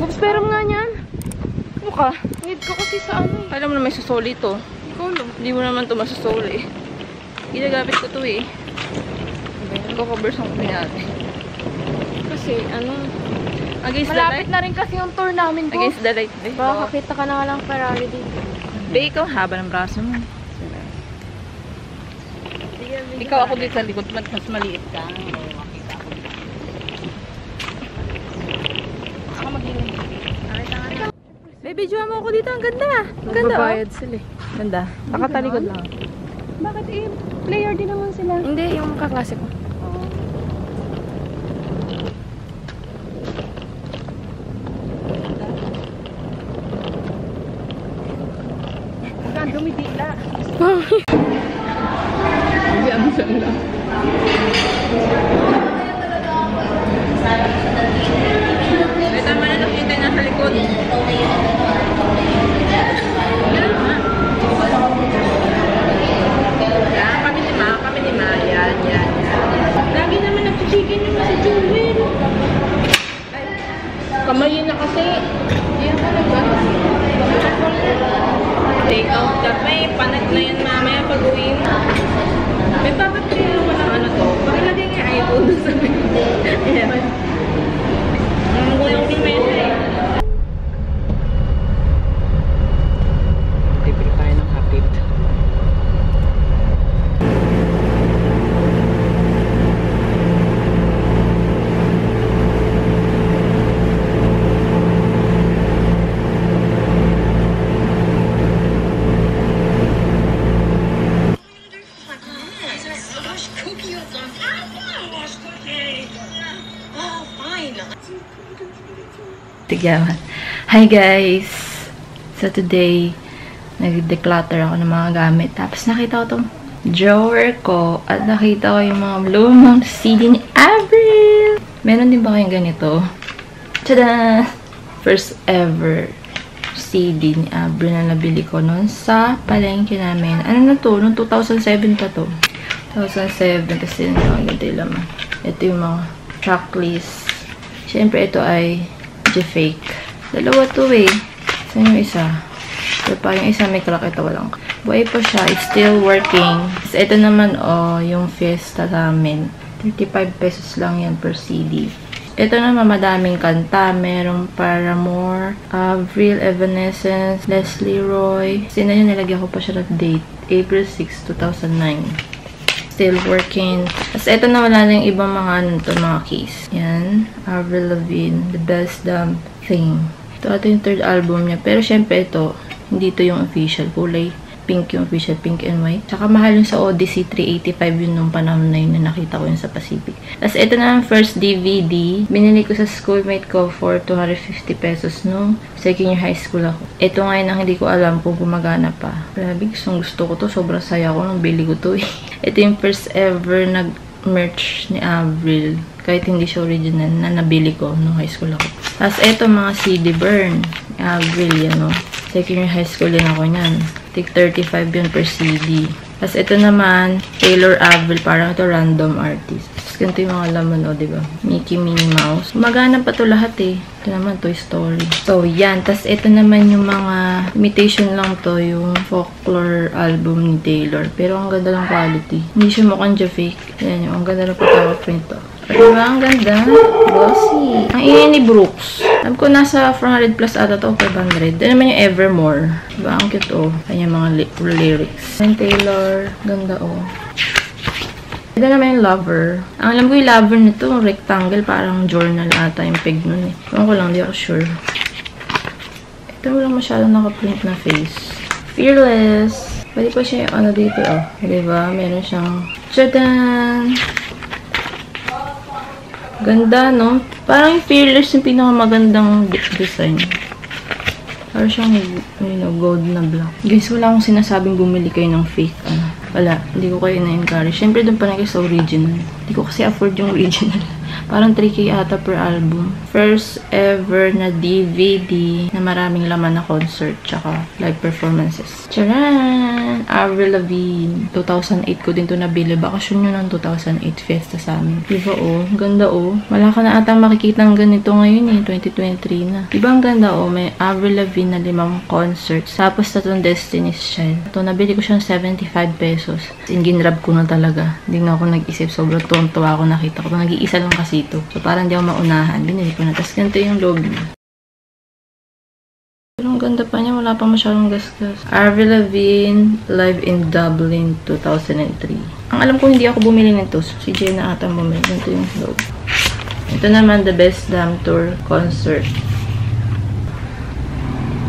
Oops, pero nga niyan. Mukha. Need ko kasi sa ano. Alam mo na may susoli to. Ikaw lang. Hindi mo naman to masusoli. Ginagamit ko to eh. Nagko-covers ang kumin natin. Kasi ano. Against the Malapit light? na rin kasi yung tour namin ko. Against the light, be. Baka kakita ka na nga lang Ferrari dito. Be, ikaw haba ng braso mo. Ikaw ako dito sa likod, mas maliit ka. Ako mag-inig. Baby, jowa mo ako dito. Ang ganda. Ang ganda, Magbabayad sila eh. Ganda. Nakatalikod lang. Bakit eh? Player din naman sila. Hindi, yung kaklase ko. Huwag dumidila. Hindi, ang sanda. May tama na nakita niya sa likod. Kami ni Ma. Yan. Lagi naman nagchichikin yung si Juwin. Kamayin na kasi. Yan ka lang ba? Take out ka. May panag na yan mamaya pag-uwi mo. May papapilihan mo ng ano to. Pakilagay nga iPhone doon sa video. Ayan. Ang gulang yung mesa eh. Bibili tayo ng hapit. Tigawan. Hi guys! So today, nag-declutter ako ng mga gamit. Tapos nakita ko tong drawer ko at nakita ko yung mga lumang CD ni Avril! Meron din ba kayong ganito? Tada! First ever CD ni Avril na nabili ko noon sa palengke namin. Ano na to? Noong 2007 pa to. 2007 kasi ganito yung laman. Ito yung mga tracklist. Siyempre ito ay fake. Dalawa to eh. Saan yung isa? Ito pa, yung isa may crack. Ito walang. Buhay pa siya. It's still working. So, ito naman yung Fiesta sa amin. 35 pesos lang yan per CD. Ito naman madaming kanta. Merong Paramore, Avril, Evanescence, Leslie Roy. Sina yun, nilagyan ko pa siya ng date. April 6, 2009. Still working. Tapos, ito na wala na yung ibang mga mga keys. Yan. Avril Lavigne. The Best Damn Thing. Ito yung third album niya. Pero, syempre, ito, hindi ito yung official. Kulay pink yung official. Pink and white. Tsaka, mahal yung sa Odyssey. 385 yun nung panahon na yun na nakita ko yun sa Pacific. Tapos, ito na ang first DVD. Binili ko sa schoolmate ko for 250 pesos nung second year high school ako. Ito ngayon ang hindi ko alam kung gumagana pa. Grabe, gusto ko to. Sobrang saya ko nung bili ko to eh. Ito yung first ever nag-merch ni Avril. Kahit hindi siya original na nabili ko nung high school ako. Tapos ito mga CD burn ni Avril yan o. Second year high school din ako niyan. Take 35 yun per CD. Tapos ito naman, Taylor Avril. Parang ito random artist. Tapos ganito yung mga laman o, diba? Mickey, Minnie Mouse. Gumagana pa to lahat eh. Ito naman, Toy Story. So, yan. Tapos ito naman yung mga imitation lang to. Yung folklore album ni Taylor. Pero ang ganda lang quality. Hindi siya mukhang fake. Yan yung, ang ganda lang pagkaka-print to. Diba? Ang ganda. Glossy. Ang ingay ni Brooks. Alam ko nasa 400 plus ata to, 500. Ito naman yung Evermore. Diba? Ang cute oh. Kanya mga lyrics. And Taylor. Ganda oh. Ito naman yung Lover. Ang alam ko yung Lover nito, rectangle, parang journal ata yung peg nun eh. Ewan ko lang, di ako sure. Ito walang masyadong nakaprint na face. Fearless. Pwede pa siya yung ano dito oh. Diba? Meron siyang tchadan! Ganda, no? Parang yung Fearless yung pinakamagandang design. Parang siyang, you know, gold na black. Guys, wala akong sinasabing bumili kayo ng fake. Wala. Hindi ko kayo na-encourage. Siyempre, doon pa na kayo sa original. Hindi ko kasi afford yung original. Parang 3K ata per album. First ever na DVD na maraming laman na concert tsaka live performances. Charan! Avril Lavigne. 2008 ko din to nabili. Bakasyon yun ng 2008 fiesta sa amin. Diba ganda Wala ka na ata makikita ng ganito ngayon 2023 na. Diba ang ganda may Avril Lavigne na 5 concerts. Tapos tatong Destiny's Child. Ito, nabili ko siyang 75 pesos. Ginrab ko na talaga. Hindi nga ako nag-isip. Sobrang tuwang-tuwa ako nakita ko. Nag-iisa lang kasi ito. So, parang hindi ako maunahan. Binili ko na. Tapos ganito yung loob niya. Pero ang ganda pa niya. Wala pa masyadong gastos. Avril Lavigne live in Dublin 2003. Ang alam ko hindi ako bumili nito. Si Jenna ata bumili. Ganito yung loob. Ito naman, The Best Damn Tour Concert.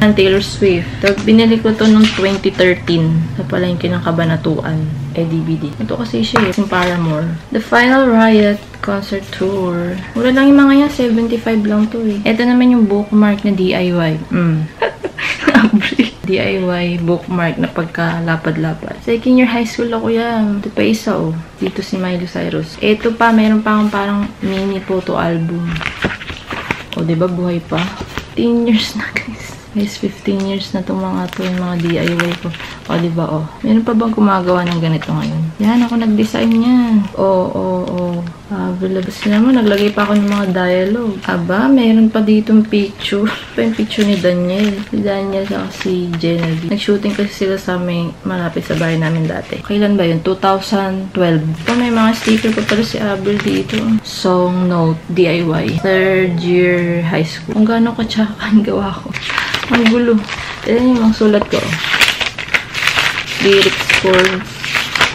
Taylor Swift. Binili ko to noong 2013 sa palengke ng Kabanatuan DVD. Ito kasi siya yung Paramore. The Final Riot Concert Tour. Mura lang yung mga yan. 75 lang to Ito naman yung bookmark na DIY. DIY bookmark na pagkalapad-lapad. Second year high school ako yan. Ito pa isa Dito si Miley Cyrus. Ito pa, meron pa akong parang mini photo album. Diba buhay pa? 10 years na guys. Guys, 15 years na itong mga DIY ko. Diba, meron pa bang gumagawa ng ganito ngayon? Yan, ako nag-design yan. Available naman. Naglagay pa ako ng mga dialogue. Aba, meron pa ditong picture. Pa yung picture ni Daniel. Si Daniel sa si Genevieve. Nag-shooting kasi sila sa may malapit sa bahay namin dati. Kailan ba yun? 2012. May mga sticker pa pala si Avril dito. Song note, DIY. Third year high school. Kung gaano katsakan gawa ko. Ang gulo. Ayan yung mga sulat ko. Lyrics chords.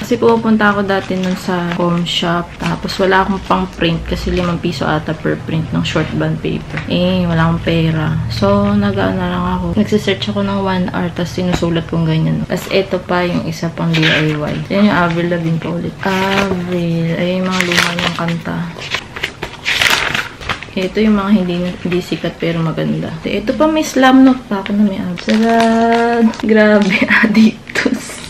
Kasi pupunta ako dati nun sa com shop. Tapos wala akong pang print kasi 5 piso ata per print ng short band paper. Wala akong pera. So, nag-ano lang ako. Nagsisearch ako ng 1 hour tapos sinusulat kong ganyan. Tapos ito pa yung isa pang DIY. Yan yung Avril Lavigne pa ulit. Avril. Ayun yung mga luma niyang kanta. Ito yung mga hindi sikat pero maganda. Ito pa may slam note pa ako na may Sarad. Grabe, addictus.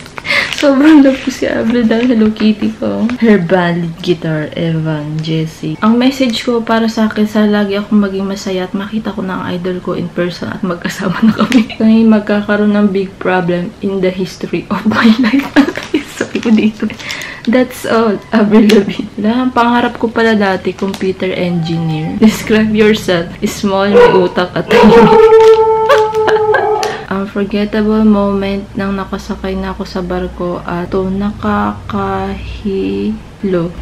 Sobrang love ko si Avril dahil Hello Kitty ko. Her ballad guitar, Evan, Jessie. Ang message ko para sa akin sa lagi akong maging masaya at makita ko na ang idol ko in person at magkasama na kami. Kaya magkakaroon ng big problem in the history of my life. Sabi ko dito. That's all. Avril Lavigne. Pangarap ko pala dati, computer engineer. Describe yourself. Small, may utak at unforgettable moment nang nakasakay na ako sa barko at nakakahilo.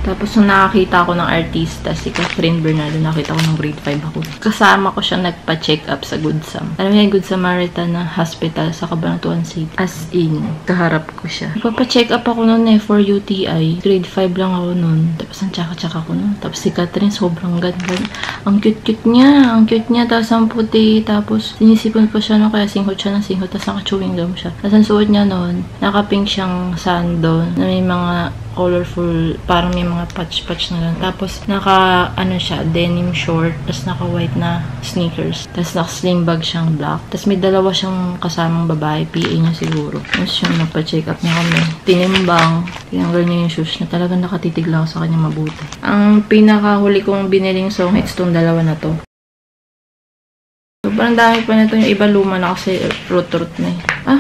Tapos nung nakakita ako ng artista, si Catherine Bernardo, nakita ko ng grade 5 ako. Kasama ko siya nagpa-check up sa Good Sam. Alam mo yung Good Samaritan na hospital sa Cabanatuan City. As in, kaharap ko siya. Nagpa-check up ako noon for UTI. Grade 5 lang ako noon. Tapos ang tsaka-tsaka ko noon. Tapos si Catherine, sobrang ganda. Ang cute-cute niya. Ang cute niya. Tapos ang puti. Tapos sinisipon pa siya no, kaya singhot siya ng singhot. Tapos naka-chewing gum siya. Tapos ang suot niya noon, naka-pink siyang sandal na may mga colorful, parang may mga patch-patch na lang. Tapos, siya, denim short. Tapos, naka-white na sneakers. Tapos, naka-sling bag siyang black. Tapos, may dalawa siyang kasamang babae. PA niya siguro. Tapos, yung nagpa-check up niya kami. Tinimbang. Tinanggal niya yung shoes na talagang nakatitig lang ako sa kanya mabuti. Ang pinakahuli kong biniling song hits tong dalawa na to. Sobrang dami pa nito. Yung iba luma na kasi root na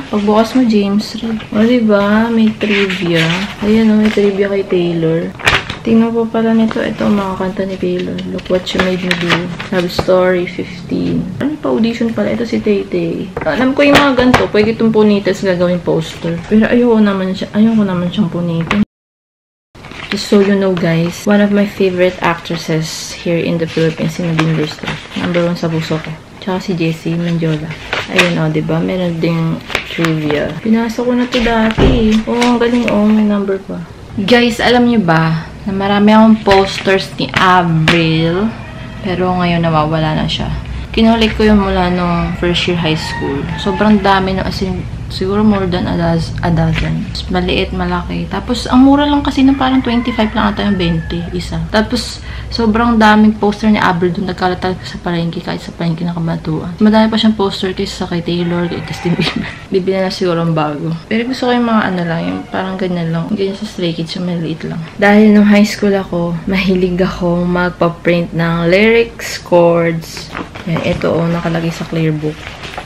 pagbukas mo, James Reid. Diba? May trivia. Ayan may trivia kay Taylor. Tingnan po pala nito. Ito mga kanta ni Taylor. Look What You Made Me Do. Love Story 15. Pa-audition pala. Ito si Tay-Tay. Alam ko yung mga ganito. Pwede itong punitas gagawin poster. Pero ayoko naman siyang punitin. Just so you know guys, one of my favorite actresses here in the Philippines, si Nadine Lustre. #1 sa puso ko. Tsaka si Jessie Mendiola. Ayun diba? Meron ding trivia. Pinasa ko na to dati. Ang galing may number pa. Guys, alam niyo ba na marami akong posters ni Avril, pero ngayon nawawala na siya. Kinulik ko yung mula nung first year high school. Sobrang dami as in, Siguro more than a dozen. Maliit, malaki. Tapos, ang mura lang kasi na parang 25 lang ata yung 20, isa. Tapos, sobrang daming poster ni Abel doon. Nagkalat talaga sa palengke, kahit sa palengke na Kabanatuan. Madami pa siyang poster kaysa kay Taylor, kay Justin Bieber. Bibili na siguro ang bago. Pero gusto ko yung mga ano lang, yung parang ganyan lang. Ganyan sa Stray Kids, yung maliit lang. Dahil nung high school ako, mahilig ako magpa-print ng lyrics, chords. Yan, ito nakalagay sa clear book.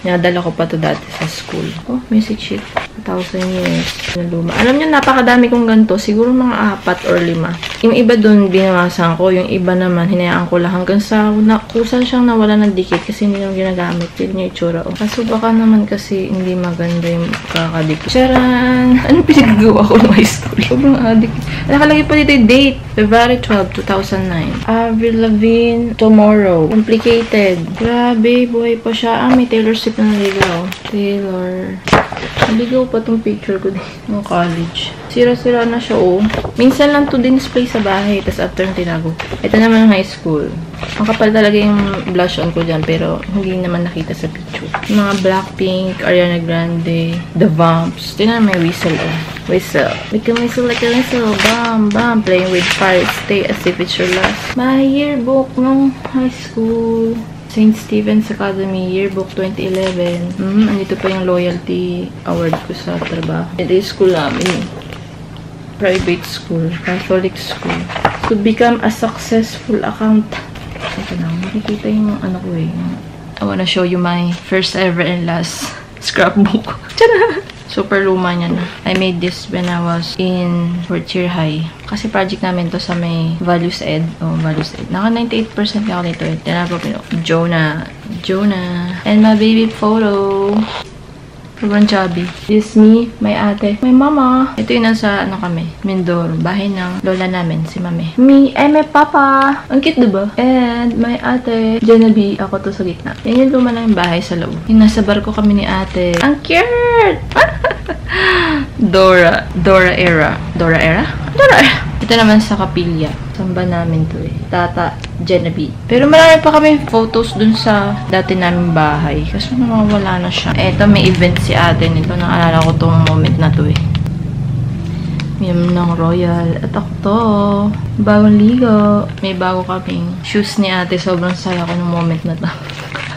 Nadala ko pa to dati sa school. Oh, music sheet. 1,000 years na luma. Alam niyo, napakadami kong ganito. Siguro mga 4 or 5. Yung iba dun, binawasan ko. Yung iba naman, hinayaan ko lang hanggang sa kusa siyang nawala ng dikit kasi hindi yung ginagamit. Yun yung itsura. Oh. Kaso baka naman kasi hindi maganda yung kakadikit. Charan! Ano pinagagawa ko ng high school? Sobrang addict. Nakalagay pa dito yung date. February 12, 2009. Avril Lavigne, Tomorrow. Complicated. Grabe, buhay pa siya. May Taylor Swift na naligaw. Taylor. Naligaw pa tong picture ko din. Ng college. Sira-sira na siya, oh. Minsan lang to din-display sa bahay. Tapos after tinago. Ito naman ng high school. Ang kapal talaga yung blush on ko dyan. Pero hindi naman nakita sa picture. Mga Blackpink, Ariana Grande, The Vamps. Tingnan may whistle, oh. Whistle. Make a whistle like a whistle. Bam, bam. Playing with fire. Stay as if it's your last. My yearbook ng high school. St. Stephen's Academy, Yearbook 2011. Andito pa yung loyalty award ko sa trabaho. Ito yung school namin. Private school. Catholic school. To become a successful accountant. Ito na. Makikita yung ano ko eh. I wanna show you my first ever and last scrapbook. Tara! Super luma niya na. I made this when I was in 4th year high. Kasi project namin to sa may Values Ed. Oh, Values Ed. Naka 98% ako nito eh. Tinapos ko Jonah. And my baby photo. Sobrang chubby. This is me, my ate, my mama. Ito yung nasa, ano kami, Mindoro. Bahay ng lola namin, si mami. Me and my papa. Ang cute, diba? And my ate, Genevieve. Ako to sa gitna. Yan yung luma na yung bahay sa loob. Yung nasa barko kami ni ate. Ang cute! Dora era. Ito naman sa kapilya. Samba namin to eh. Tata Genevieve. Pero marami pa kami photos dun sa dati namin bahay. Kasi nawawala na siya. Eto, may event si ate nito. Naalala ko tong moment na to eh. Yung ng Royal. At ako to. Bagong ligo. May bago kaming shoes ni ate. Sobrang saya ko ng moment na to.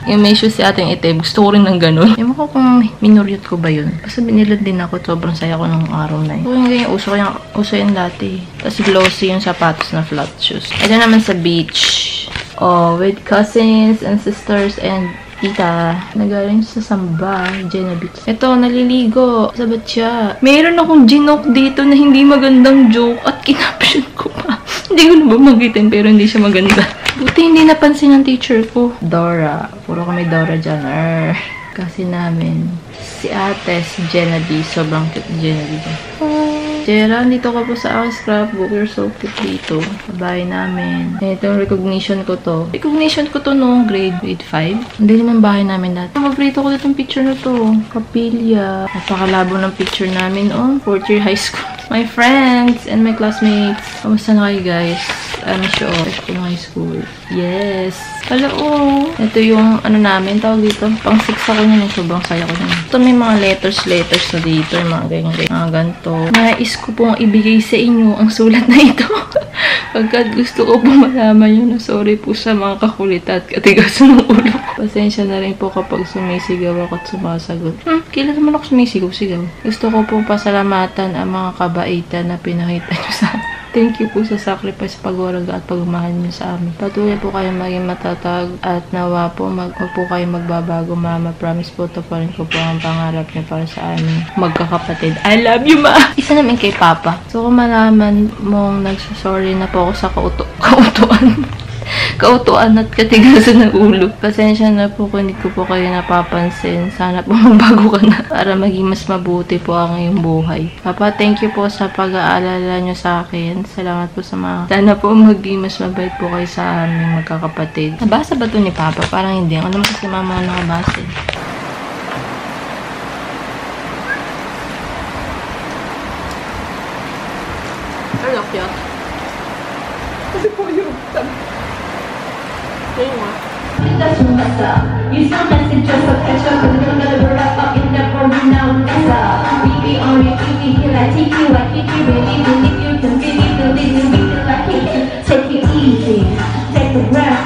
Yung may shoes si ating itim, gusto ko rin ng ganun. Ewan ko kung minuryot ko ba yun. Basta binilad din ako, sobrang saya ko ng araw na yun. Yung ganyan, uso yun dati. Tapos glossy yung sapatos na flat shoes. Ito naman sa beach. Oh, with cousins and sisters and tita. Nagaling sa Samba, Genevieve. Ito, naliligo. Sabat siya. Mayroon akong ginoke dito na hindi magandang joke at kinaption ko pa. Hindi ko na bamagitin pero hindi siya maganda. Buti hindi napansin ng teacher ko. Dora. Puro kami Dora dyan. Kasi namin. Si ate, si Genevieve. Sobrang cute ni Genevieve. Jera, dito ka po sa aking scrapbook. You're so cute dito. Sabay namin. Itong recognition ko to. Recognition ko to noong grade 5. Hindi naman bahay namin dati. Paborito ko ditong picture na to. Kapilya. Napakalabo ng picture namin on 4th year high school. My friends and my classmates. Kamusta na kayo guys? Ano siya ng high school. Yes. Hello. Ito yung ano namin. Tawag dito. Pang 6 ako niyan. Sobrang saya ko niyan. Ito may mga letters na dito. Yung mga ganyan. Mga ganito. Nais ko pong ibigay sa inyo ang sulat na ito. Pagkat gusto ko pong malaman yun na sorry po sa mga kakulitan at katigasan ng ulo ko. Pasensya na rin po kapag sumisigaw ako at sumasagot. Kailan naman ako sumisigaw-sigaw. Gusto ko pong pasalamatan ang mga kabaitan na pinakita nyo sa amin. Thank you po sa sacrifice, pag-waraga at pagmamahal niyo sa amin. Patuloy po kayo maging matatag at nawa po wag po kayo magbabago, mama. Promise po to pa rin ko po ang pangarap niyo para sa amin magkakapatid. I love you, ma! Isa namin kay papa. So kung malaman mong nagsasorry na po ako sa kautuan at katigasan ng ulo. Pasensya na po kung hindi ko po kayo napapansin. Sana po magbago ka na para maging mas mabuti po ang iyong buhay. Papa, thank you po sa pag-aalala nyo sa akin. Salamat po sa mga... Sana po maging mas mabait po kayo sa aming magkakapatid. Nabasa ba ito ni Papa? Parang hindi. Ako naman kasi mama nakabasa. Ano kaya? Kasi po yung... That's what's up. You still message us, catch up, because we're gonna wrap up in that for now. I take you, I keep you, really believe you can really believe you, we feel like it. Take it easy, take a breath,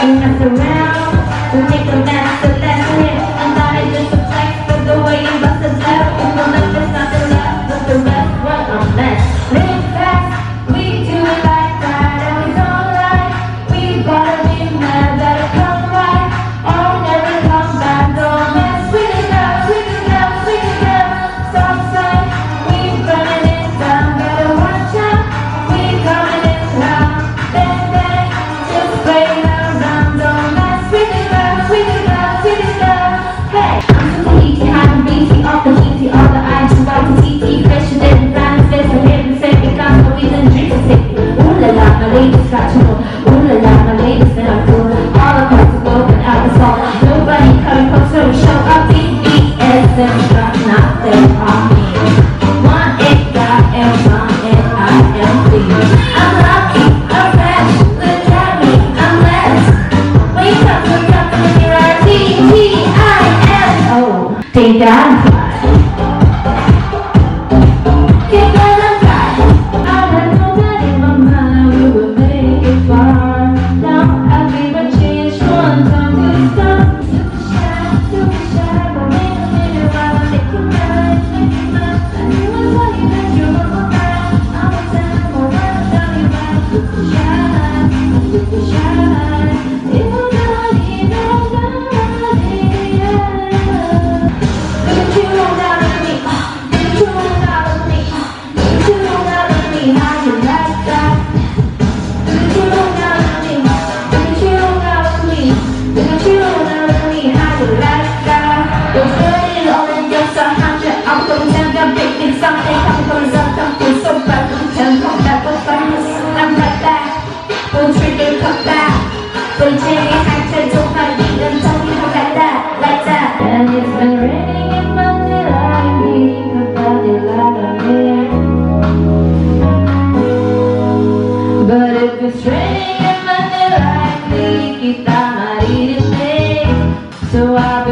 and mess around. We'll make a mess, so let's live. And not just a flex, but the way you bust a left. If the left is not the left, but the rest, what a mess. Live fast, we do it like that, and we don't like. We gotta be mad that it come right, or never come back. Don't mess with the girls, with the girls, with the girls. Stop sign, we burning it down, better watch out. We coming in town, bang bang, just play around. Don't mess with the girls, with the girls, with the girls. Hey, I'm super heaty, hot and beaty, off the heaty, all the eyes, you got the TT, fresher than brown face, so here we say we got no reason to drink it. Ooh la la, my ladies got you know. Ooh la la, my ladies that are cool. All across the globe and out the salt. Nobody coming close to the show up. BBSM got nothing on me. One it got and one it I am free. I'm lucky, I'm fresh, look at me, I'm blessed. Wake up, look up in the mirror, TGIF. Oh, think I'm fly. Get gonna fly. I had no doubt in my mind we would make it far. Now I give a chance one time to stop. Super shy, but wait a minute while I make you mine, make you mine. I knew it was you that you were mine. I'm a time for what I'm telling you. Super shy, super shy. You don't need nobody, yeah. Look at you down on me, look at you down on me, look at you down on me. How you like that? Look at you down on me, look at you down on me, look at you down on me. How you like that? You're burning all in your sun. I'm going to the big thing someday. I'm going to something so bad. Come back with fun. I'm like that. Don't trigger, come back. Don't change your action. Don't fight me. Don't tell me how like that, like that. And it's been raining in my life. About it like a man. But if it's raining in my life, kita marinig. So I'll